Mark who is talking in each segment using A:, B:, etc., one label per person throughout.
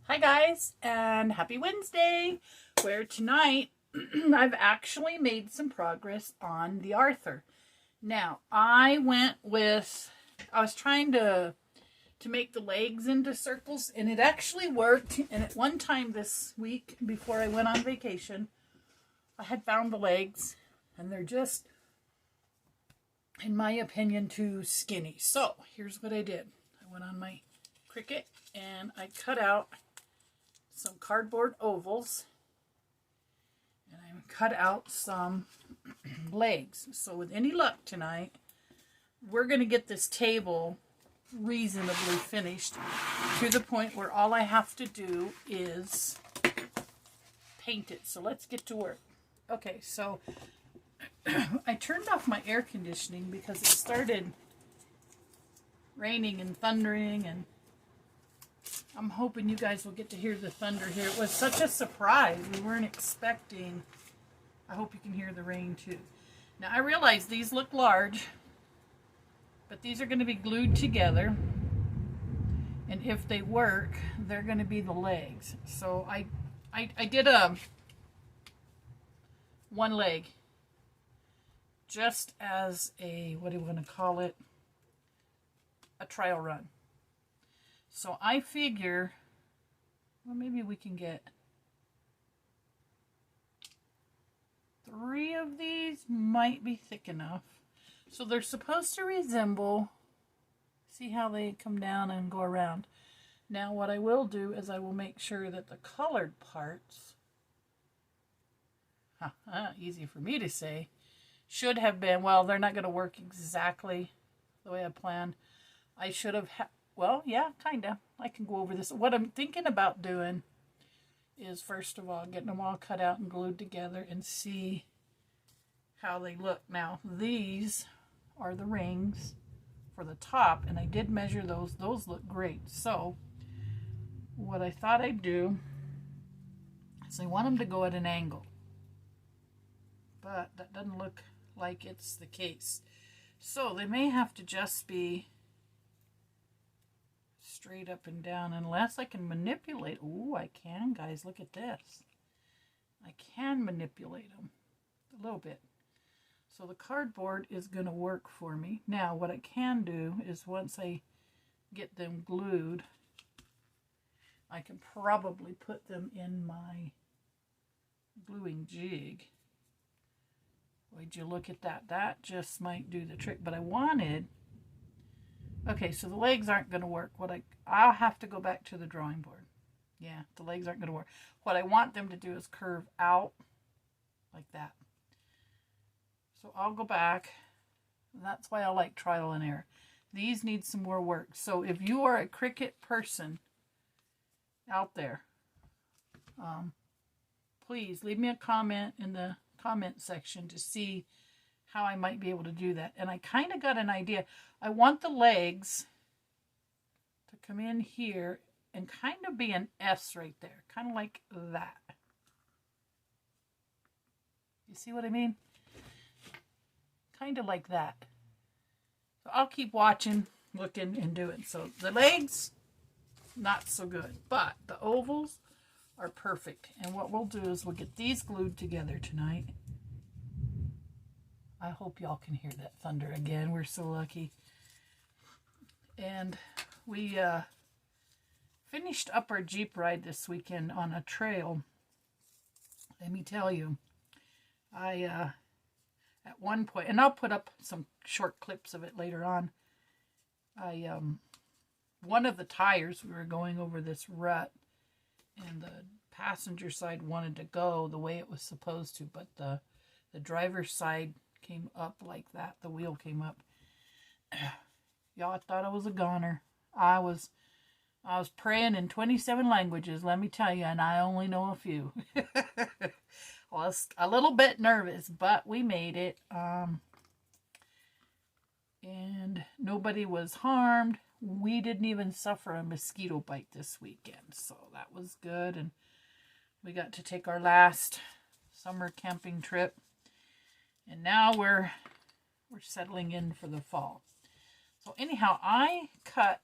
A: Hi guys, and happy Wednesday, where tonight I've actually made some progress on the Arthur. Now, I was trying to make the legs into circles, and it actually worked. And at one time this week, before I went on vacation, I had found the legs, and they're just, in my opinion, too skinny. So, here's what I did. I went on my Cricut, and I cut out some cardboard ovals, and I cut out some legs. So with any luck tonight, we're going to get this table reasonably finished to the point where all I have to do is paint it. So let's get to work. Okay, so I turned off my air conditioning because it started raining and thundering, and I'm hoping you guys will get to hear the thunder here. It was such a surprise. We weren't expecting. I hope you can hear the rain too. Now I realize these look large, but these are going to be glued together. And if they work, they're going to be the legs. So I did one leg just as a, what do you want to call it? A trial run. So I figure, well, maybe we can get 3 of these, might be thick enough. So they're supposed to resemble, see how they come down and go around. Now what I will do is I will make sure that the colored parts, easy for me to say, should have been, well, they're not going to work exactly the way I planned. I should have well, yeah, kind of. I can go over this. What I'm thinking about doing is, first of all, getting them all cut out and glued together and see how they look. Now, these are the rings for the top, and I did measure those. Those look great. So, what I thought I'd do is I want them to go at an angle. But that doesn't look like it's the case. So, they may have to just be straight up and down, unless I can manipulate. Ooh, I can, guys. Look at this. I can manipulate them a little bit. So the cardboard is going to work for me. Now, what I can do is, once I get them glued, I can probably put them in my gluing jig. Would you look at that? That just might do the trick. But I wanted... Okay, so the legs aren't going to work. I'll have to go back to the drawing board. Yeah, the legs aren't going to work. What I want them to do is curve out like that. So I'll go back. That's why I like trial and error. These need some more work. So if you are a Cricut person out there, please leave me a comment in the comment section to see how I might be able to do that. And I kind of got an idea. I want the legs to come in here and kind of be an S right there. Kind of like that. You see what I mean? Kind of like that. So I'll keep watching, looking, and doing. So the legs, not so good. But the ovals are perfect. And what we'll do is we'll get these glued together tonight. I hope y'all can hear that thunder again. We're so lucky. And we finished up our Jeep ride this weekend on a trail. Let me tell you, I at one point, and I'll put up some short clips of it later on, one of the tires, we were going over this rut, and the passenger side wanted to go the way it was supposed to, but the driver's side came up like that. The wheel came up. Y'all thought I was a goner. I was praying in 27 languages, let me tell you, and I only know a few. I was a little bit nervous, but we made it. And nobody was harmed. We didn't even suffer a mosquito bite this weekend, so that was good. And we got to take our last summer camping trip. And now we're settling in for the fall. So anyhow, I cut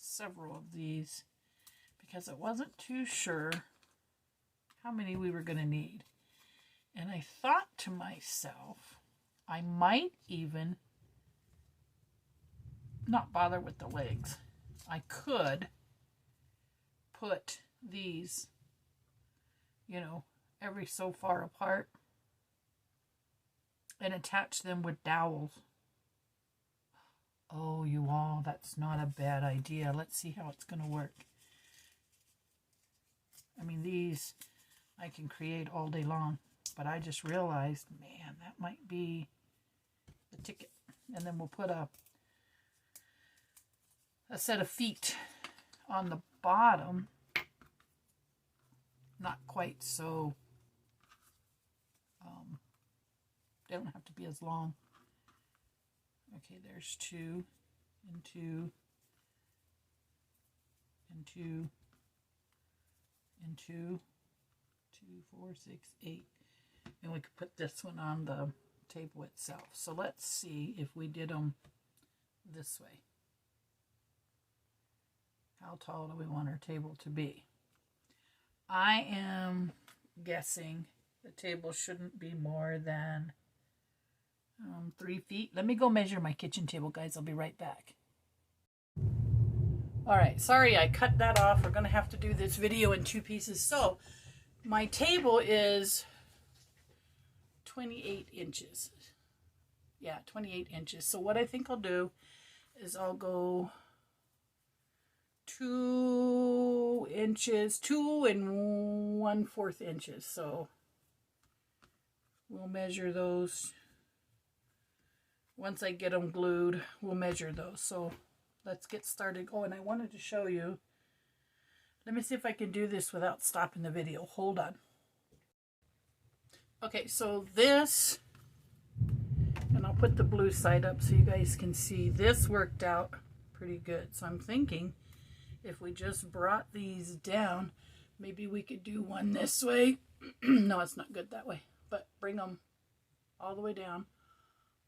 A: several of these because I wasn't too sure how many we were going to need. And I thought to myself, I might even not bother with the legs. I could put these, you know, every so far apart and attach them with dowels. Oh, you all, that's not a bad idea. Let's see how it's going to work. I mean, these I can create all day long, but I just realized, man, that might be the ticket. And then we'll put a set of feet on the bottom. Not quite so, they don't have to be as long. Okay, there's 2 and 2 and 2 and 2, 2, 4, 6, 8. And we could put this one on the table itself. So let's see if we did them this way. How tall do we want our table to be? I am guessing the table shouldn't be more than 3 feet. Let me go measure my kitchen table, guys. I'll be right back. All right, sorry I cut that off. We're going to have to do this video in 2 pieces. So my table is 28 inches. Yeah, 28 inches. So what I think I'll do is I'll go 2 inches, 2 1/4 inches. So we'll measure those. Once I get them glued, we'll measure those. So let's get started. Oh, and I wanted to show you. Let me see if I can do this without stopping the video. Hold on. Okay, so this, and I'll put the blue side up so you guys can see. This worked out pretty good. So I'm thinking if we just brought these down, maybe we could do one this way. No, it's not good that way. But bring them all the way down,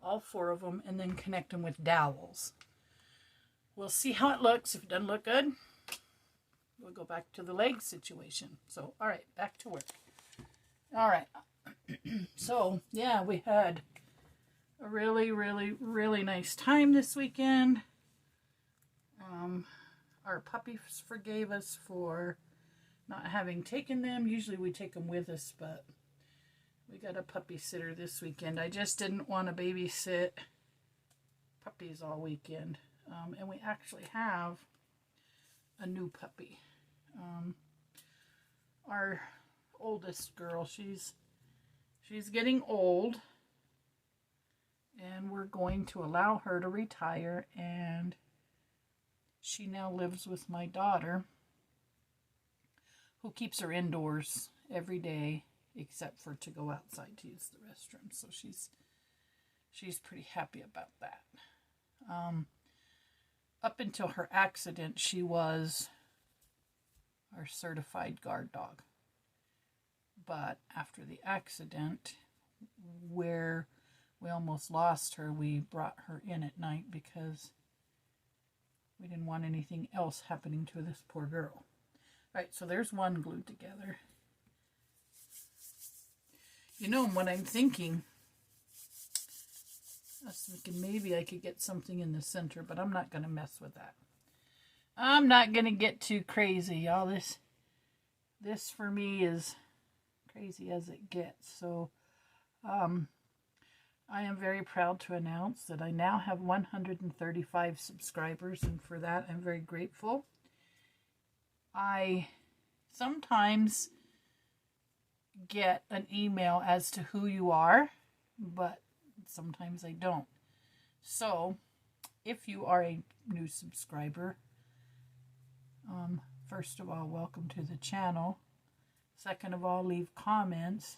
A: all 4 of them, and then connect them with dowels. We'll see how it looks. If it doesn't look good, we'll go back to the leg situation. So, all right, back to work. All right. So, yeah, we had a really, really, really nice time this weekend. Our puppies forgave us for not having taken them. Usually we take them with us, but we got a puppy sitter this weekend. I just didn't want to babysit puppies all weekend. And we actually have a new puppy. Our oldest girl, she's getting old, and we're going to allow her to retire, and she now lives with my daughter, who keeps her indoors every day except for to go outside to use the restroom. So she's pretty happy about that. Up until her accident, she was our certified guard dog. But after the accident, where we almost lost her, we brought her in at night because we didn't want anything else happening to this poor girl. All right, so there's one glued together. You know what I'm thinking? I was thinking maybe I could get something in the center, but I'm not going to mess with that. I'm not going to get too crazy, y'all. This for me is crazy as it gets. So I am very proud to announce that I now have 135 subscribers, and for that I'm very grateful. I sometimes get an email as to who you are, but sometimes I don't. So if you are a new subscriber, first of all, welcome to the channel. Second of all, leave comments.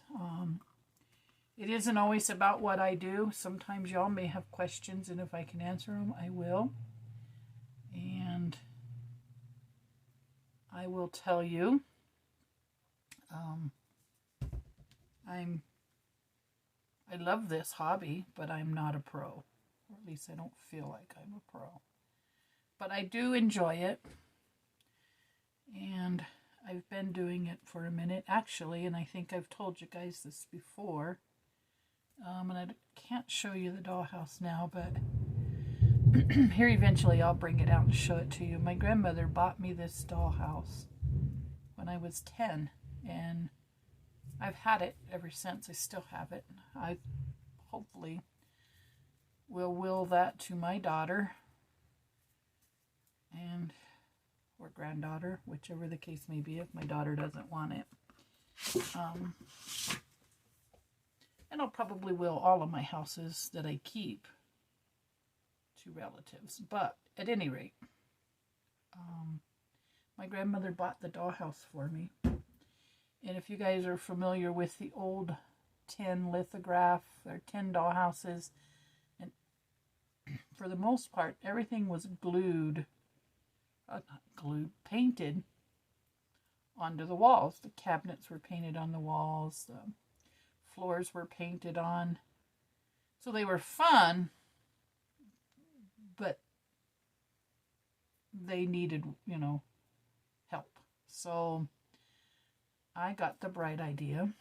A: It isn't always about what I do. Sometimes y'all may have questions, and if I can answer them, I will. And I will tell you, I love this hobby, but I'm not a pro. Or at least I don't feel like I'm a pro. But I do enjoy it. And been doing it for a minute, actually, and I think I've told you guys this before. And I can't show you the dollhouse now, but here eventually I'll bring it out and show it to you. My grandmother bought me this dollhouse when I was 10, and I've had it ever since. I still have it. I hopefully will that to my daughter and or granddaughter, whichever the case may be, if my daughter doesn't want it. And I'll probably will all of my houses that I keep to relatives. But at any rate, my grandmother bought the dollhouse for me. And if you guys are familiar with the old tin lithograph or tin dollhouses, and for the most part, everything was glued, not glued, painted onto the walls. The cabinets were painted on the walls. The floors were painted on. So they were fun, but they needed, help. So I got the bright idea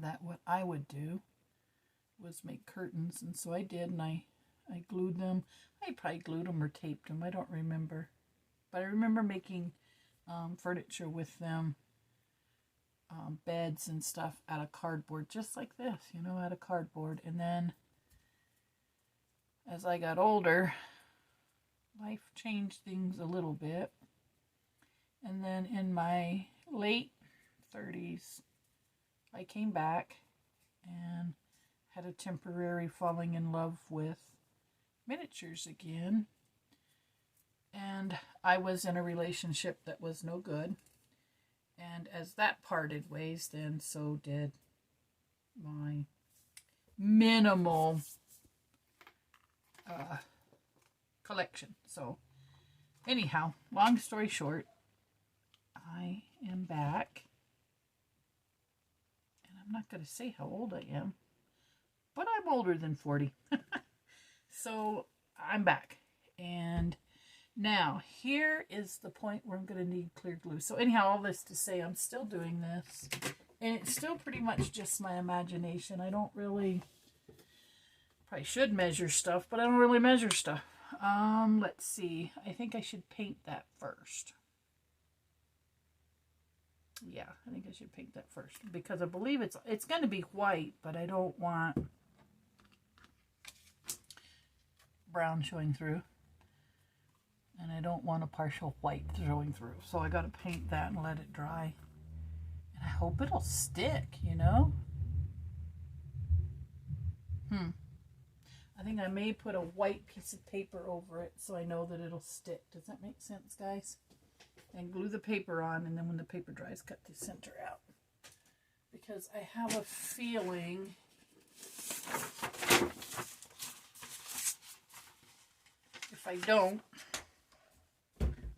A: that what I would do was make curtains, and so I did, and I glued them. I probably glued them or taped them. I don't remember. But I remember making furniture with them, beds and stuff out of cardboard, just like this, out of cardboard. And then as I got older, life changed things a little bit. And then in my late 30s, I came back and had a temporary falling in love with miniatures again. And I was in a relationship that was no good. And as that parted ways, then so did my minimal collection. So anyhow, long story short, I am back. And I'm not going to say how old I am, but I'm older than 40. So I'm back. And now, here is the point where I'm going to need clear glue. So anyhow, all this to say, I'm still doing this. And it's still pretty much just my imagination. I don't really, probably should measure stuff, but I don't really measure stuff. Let's see. I think I should paint that first. Yeah, I think I should paint that first. Because I believe it's going to be white, but I don't want brown showing through. And I don't want a partial white showing through. So I got to paint that and let it dry. And I hope it'll stick, I think I may put a white piece of paper over it so I know that it'll stick. Does that make sense, guys? And glue the paper on, and then when the paper dries, cut the center out. Because I have a feeling if I don't,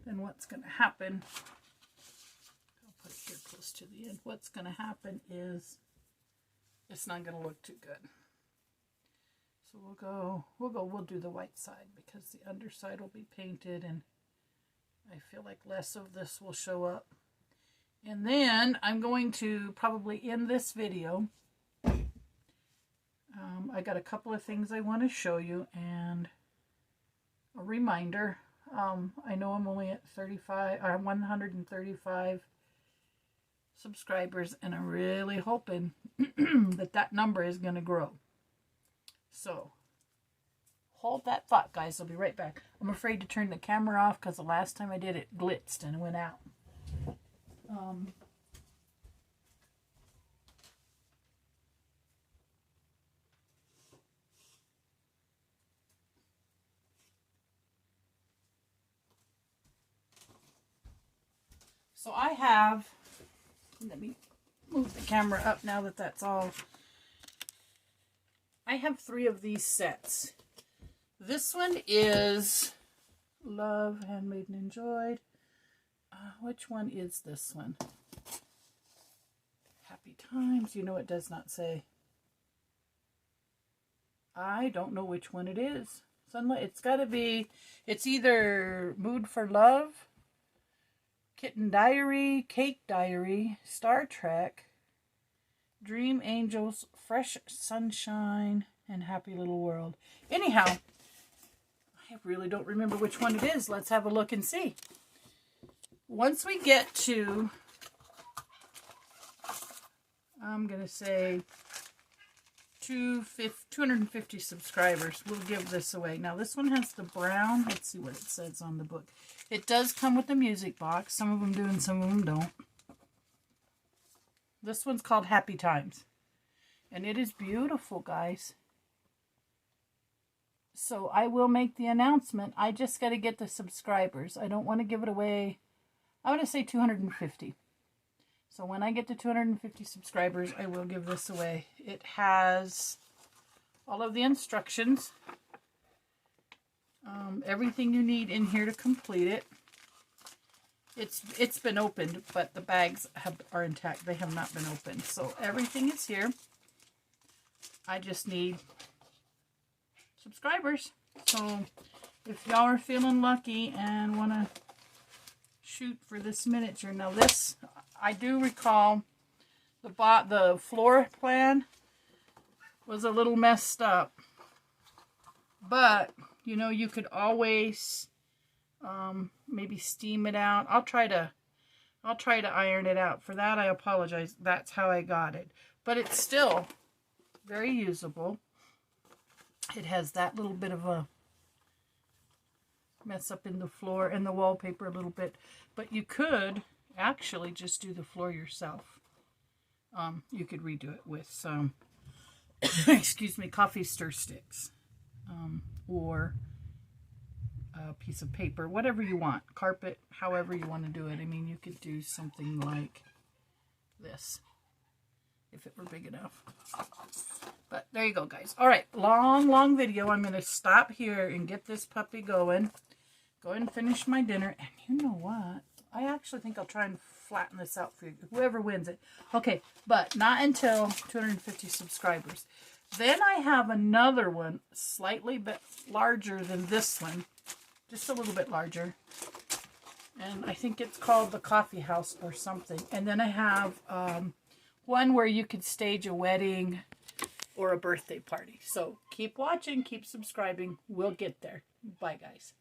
A: then what's going to happen, I'll put it here close to the end, what's going to happen is it's not going to look too good. So we'll do the white side because the underside will be painted and I feel like less of this will show up. And then I'm going to probably end this video. I got a couple of things I want to show you and a reminder. I know I'm only at 135 subscribers, and I'm really hoping that number is going to grow. So, hold that thought, guys. I'll be right back. I'm afraid to turn the camera off because the last time I did it blitzed and went out. So I have, let me move the camera up now that that's all. I have 3 of these sets. This one is Love, Handmade and Enjoyed. Which one is this one? Happy Times. It does not say. I don't know which one it is. Sunlight. It's got to be, it's either Mood for Love, Kitten Diary, Cake Diary, Star Trek, Dream Angels, Fresh Sunshine, and Happy Little World. Anyhow, I really don't remember which one it is. Let's have a look and see. Once we get to, I'm going to say 250 subscribers, we'll give this away. Now this one has the brown. Let's see what it says on the book. It does come with a music box. Some of them do and some of them don't. This one's called Happy Times. And it is beautiful, guys. So I will make the announcement. I just got to get the subscribers. I don't want to give it away. I want to say 250. So when I get to 250 subscribers, I will give this away. It has all of the instructions. Everything you need in here to complete it. It's been opened, but the bags are intact. They have not been opened. So everything is here. I just need subscribers. So if y'all are feeling lucky and want to shoot for this miniature. Now this, I do recall the floor plan was a little messed up. But, you know, you could always maybe steam it out. I'll try to iron it out. For that, I apologize. That's how I got it. But it's still very usable. It has that little bit of a mess up in the floor and the wallpaper a little bit. But you could actually just do the floor yourself. You could redo it with some, excuse me, coffee stir sticks. Or a piece of paper, whatever you want, carpet, however you want to do it. I mean, you could do something like this if it were big enough. But there you go, guys. All right, long video. I'm going to stop here and get this puppy going. Go ahead and finish my dinner. And you know what? I actually think I'll try and flatten this out for you. Whoever wins it. Okay, but not until 250 subscribers. Then I have another one, slightly bit larger than this one. Just a little bit larger. And I think it's called the Coffee House or something. And then I have one where you could stage a wedding or a birthday party. So keep watching, keep subscribing. We'll get there. Bye, guys.